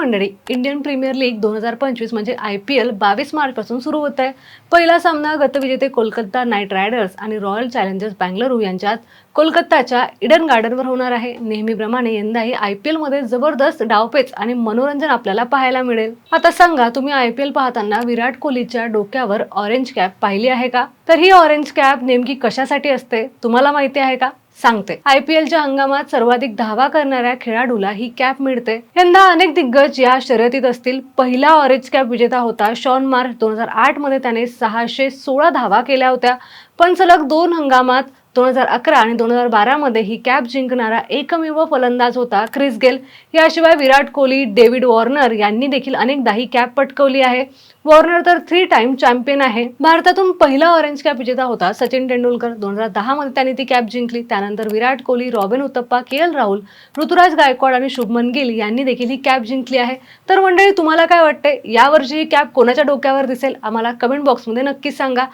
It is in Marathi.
मंडळी, इंडियन प्रीमियर लीग 2025 म्हणजे IPL 22 मार्चपासून सुरू होत आहे. पहिला सामना गतविजेते कोलकाता नाईट रायडर्स आणि रॉयल चॅलेंजर्स बंगळुरू यांच्यात कोलकाताच्या ईडन गार्डनवर होणार आहे. नेहमीप्रमाणे यंदाही IPL मध्ये जबरदस्त डावपेच आणि मनोरंजन आपल्याला पाहायला मिळेल. आता सांगा, तुम्ही IPL पाहताना विराट कोहलीच्या डोक्यावर ऑरेंज कॅप पाहिली आहे का? तर ही ऑरेंज कॅप नेमकी कशासाठी असते, तुम्हाला माहिती आहे का? सांगते. IPLच्या हंगामात सर्वाधिक धावा करणाऱ्या खेळाडूला ही कॅप मिळते. यंदा अनेक दिग्गज या शर्यतीत असतील. पहिला ऑरेंज कॅप विजेता होता शॉन मार्श. 2008 मध्ये त्याने 616 धावा केल्या होत्या. पण सलग 2 हंगामात 2011 आणि 2012 मध्ये ही कॅप जिंकणारा एकमेव फलंदाज होता क्रिस गेल. याशिवाय विराट कोहली, डेव्हिड वॉर्नर यांनी देखील अनेकदा ही कॅप पटकावली आहे. वॉर्नर तर 3 टाइम चॅम्पियन आहे. भारतातून पहिला ऑरेंज कॅप विजेता होता सचिन तेंडुलकर. 2010 मध्ये त्यांनी ती कॅप जिंकली. त्यानंतर विराट कोहली, रॉबिन उथप्पा, KL राहुल, ऋतुराज गायकवाड आणि शुभमन गिल यांनी देखील ही कॅप जिंकली आहे. तर मंडळी, तुम्हाला काय वाटते, यावर्षी ही कॅप कोणाच्या डोक्यावर दिसेल? आम्हाला कमेंट बॉक्समध्ये नक्की सांगा.